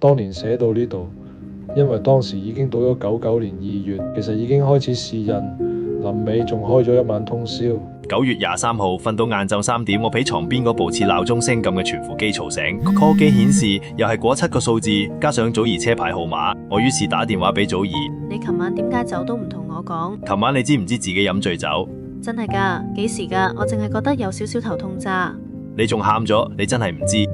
當年寫到呢度，因為當時已經到咗99年2月，其實已經開始試印，臨尾仲開咗一晚通宵。9月23號瞓到晏晝3點，我俾床邊嗰部似鬧鐘聲咁嘅傳呼機嘈醒。call 機顯示又係嗰7個數字，加上祖兒車牌號碼，我於是打電話俾祖兒。你琴晚點解走都唔同我講？琴晚你知唔知自己飲醉酒？真係㗎？幾時㗎？我淨係覺得有少少頭痛咋。你仲喊咗？你真係唔知？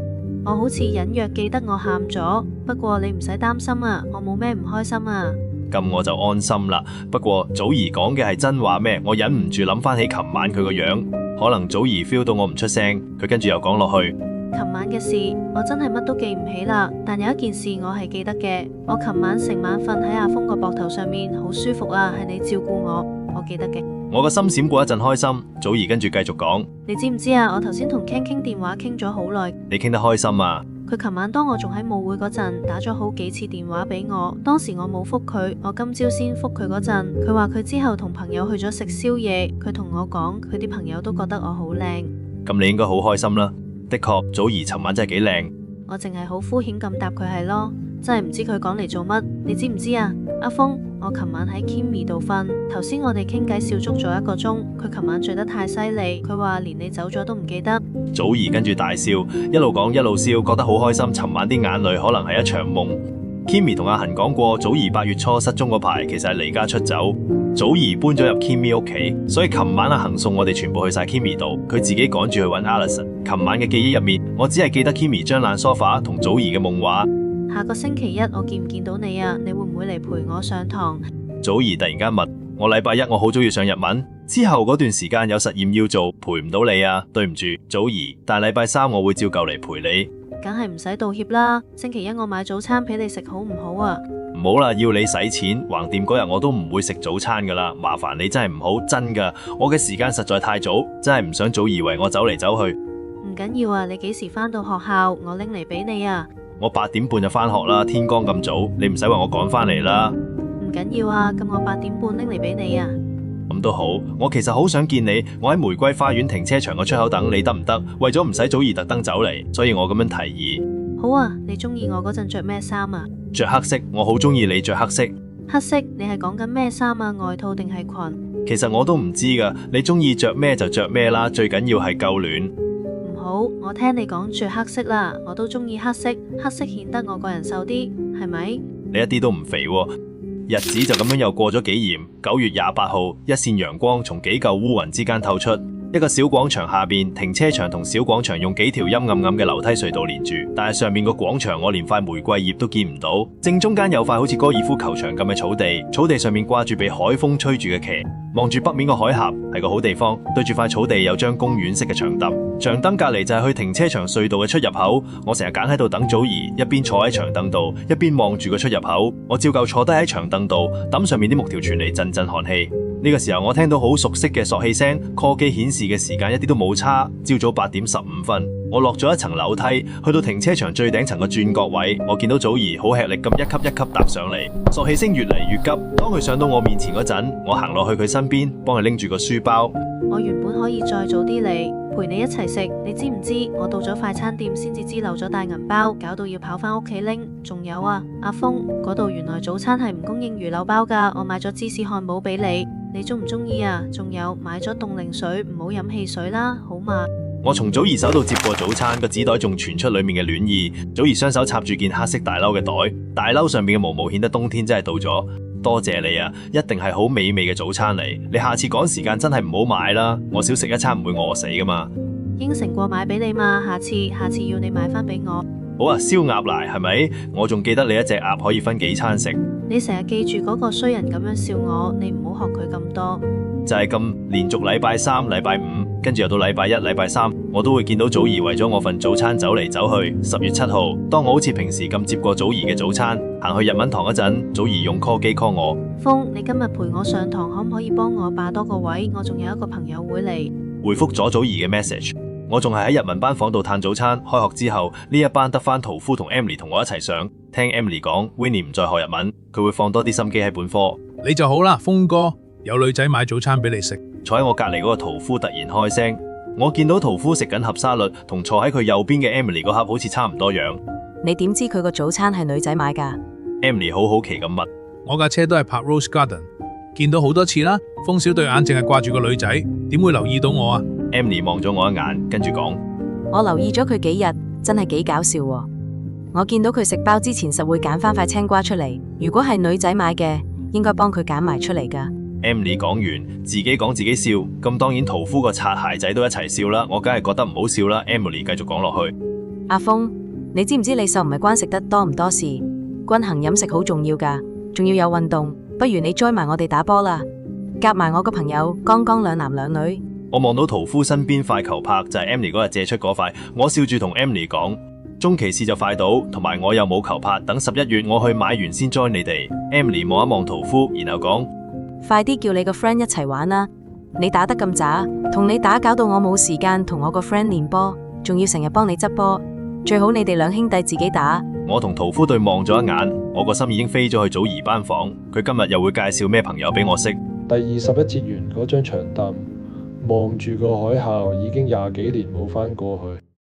我好似隱約記得我喊咗，不過你唔使擔心啊，我冇咩唔開心啊。咁我就安心啦。不過祖兒講嘅係真話咩？我忍唔住諗翻起琴晚佢個樣，可能祖兒 feel 到我唔出聲，佢跟住又講落去。琴晚嘅事我真係乜都記唔起啦，但有一件事我係記得嘅。我琴晚成晚瞓喺阿峰個膊頭上面，好舒服啊，係你照顧我記得嘅。我個心閃過一陣開心，祖兒跟住繼續講。你知唔知啊？我頭先同 Ken 傾電話傾咗好耐。你傾得開心啊？佢琴晚當我仲喺舞會嗰陣，打咗好幾次電話俾我，當時我冇覆佢，我今朝先覆佢嗰陣，佢話佢之後同朋友去咗食宵夜，佢同我講佢啲朋友都覺得我好靚。咁你應該好開心啦。的確，祖兒尋晚真係幾靚。我淨係好敷衍咁答佢係咯，真係唔知佢講嚟做乜。你知唔知啊？阿峰，我琴晚喺 Kimmy 度瞓，頭先我哋傾偈笑足咗1個鐘，佢琴晚醉得太犀利，佢話連你走咗都唔記得。祖兒跟住大笑，一路講一路笑，覺得好開心。尋晚啲眼淚可能係一場夢。Kimmy 同阿恒講過，祖兒8月初失蹤嗰排其實係離家出走，祖兒搬咗入 Kimmy 屋企，所以琴晚阿恒送我哋全部去晒 Kimmy 度，佢自己趕住去揾 Alison。琴晚嘅記憶入面，我只係記得 Kimmy 張爛梳化同祖兒嘅夢話。下個星期一我見唔見到你啊？你會唔會嚟陪我上堂？祖兒突然間問我，禮拜一我好早要上日文，之後嗰段時間有實驗要做，陪唔到你啊，對唔住，祖兒。但係禮拜3我會照舊嚟陪你。梗係唔使道歉啦，星期一我買早餐俾你食好唔好啊？唔好啦，要你使錢，橫掂嗰日我都唔會食早餐噶啦，麻煩你真係唔好，真噶，我嘅時間實在太早，真係唔想祖兒為我走嚟走去。唔緊要啊，你幾時返到學校，我拎嚟俾你啊。我8點半就返學啦，天光咁早，你唔使話我趕返嚟啦。唔緊要啊，咁我8點半拎嚟俾你啊。咁都好，我其實好想見你，我喺玫瑰花園停車場個出口等你得唔得？為咗唔使祖兒特登走嚟，所以我咁樣提議。好啊，你中意我嗰陣着咩衫啊？着黑色，我好中意你着黑色。黑色，你係講緊咩衫啊？外套定係裙？其實我都唔知噶，你中意着咩就着咩啦，最緊要係夠暖。唔好，我聽你講着黑色啦，我都中意黑色，黑色顯得我個人瘦啲，係咪？你一啲都唔肥喎。日子就咁樣又過咗幾炎。9月28號，一線陽光從幾嚿烏雲之間透出。一個小廣場下邊，停車場同小廣場用幾條陰暗暗嘅樓梯隧道連住，但係上面個廣場我連塊玫瑰葉都見唔到。正中間有塊好似高爾夫球場咁嘅草地，草地上面掛住被海風吹住嘅旗，望住北面個海峽係個好地方。對住塊草地有張公園式嘅長凳，長凳隔籬就係去停車場隧道嘅出入口。我成日揀喺度等祖兒，一邊坐喺長凳度，一邊望住個出入口。我照舊坐低喺長凳度，揼上面啲木條傳嚟陣陣寒氣。呢個時候我聽到好熟悉嘅索氣聲，call 機顯示嘅時間一啲都冇差，朝早8點15分。我落咗一層樓梯，去到停車場最頂層嘅轉角位，我見到祖兒好吃力咁一級一級踏上嚟，索氣聲越嚟越急。當佢上到我面前嗰陣，我行落去佢身邊，幫佢拎住個書包。我原本可以再早啲嚟陪你一齊食，你知唔知我到咗快餐店先至知漏咗帶銀包，搞到要跑返屋企拎。仲有啊，阿峰，嗰度原來早餐係唔供應魚柳包㗎，我買咗芝士漢堡俾你，你中唔中意啊？仲有買咗凍檸水，唔好飲汽水啦，好嘛？我從祖兒手度接過早餐，個紙袋仲傳出裏面嘅暖意。祖兒雙手插住件黑色大褸嘅袋，大褸上面嘅毛毛顯得冬天真係到咗。多謝你啊，一定係好美味嘅早餐嚟。你下次趕時間真係唔好買啦，我少食一餐唔會餓死噶嘛。應承過買俾你嘛，下次要你買翻俾我。好啊，燒鴨嚟係咪？我仲記得你一隻鴨可以分幾餐食。你成日記住嗰個衰人咁樣笑我，你唔好學佢咁多。就係咁，連續禮拜3、禮拜5，跟住又到禮拜1、禮拜3，我都會見到祖兒為咗我份早餐走嚟走去。10月7號，當我好似平時咁接過祖兒嘅早餐，行去日文堂嗰陣，祖兒用 call 機 call 我。峰，你今日陪我上堂，可唔可以幫我霸多個位？我仲有一個朋友會嚟。回覆咗祖兒嘅 message。我仲係喺日文班房度嘆早餐。開學之後，呢一班得返屠夫同 Emily 同我一齊上。聽 Emily 講 Winnie 唔再學日文，佢會放多啲心機喺本科。你就好啦，峰哥，有女仔買早餐俾你食。坐喺我隔籬嗰個屠夫突然開聲，我見到屠夫食緊盒沙律，同坐喺佢右邊嘅 Emily 嗰盒好似差唔多樣。你點知佢個早餐係女仔買㗎？ Emily 好好奇咁問。我架車都係泊 Rose Garden，見到好多次啦。風小對眼淨係掛住個女仔，點會留意到我啊？ Emily 望咗我一眼，跟住講：我留意咗佢幾日，真係幾搞笑喎。我見到佢食包之前實會揀翻塊青瓜出嚟，如果係女仔買嘅，應該幫佢揀埋出嚟㗎。Emily 講完，自己講自己笑，咁當然屠夫個擦鞋仔都一齊笑啦。我梗係覺得唔好笑啦。Emily 繼續講落去：阿峰，你知唔知你瘦唔係關食得多唔多事？均衡飲食好重要㗎，仲要有運動。不如你 join 埋我哋打波啦，夾埋我個朋友，剛剛兩男兩女。我望到屠夫身邊塊球拍就係 Emily 嗰日借出嗰塊，我笑住同 Emily 講：中期試就快到，同埋我又冇球拍，等11月我去買完先 join 你哋。Emily 望一望屠夫，然後講：快啲叫你個 friend 一齊玩啦！你打得咁渣，同你打搞到我冇時間同我個 friend 練波，仲要成日幫你執波，最好你哋兩兄弟自己打。我同屠夫對望咗一眼，我個心已經飛咗去祖兒班房。佢今日又會介紹咩朋友俾我識？第21節完嗰張長凳，望住個海嘯，已經20幾年冇返過去。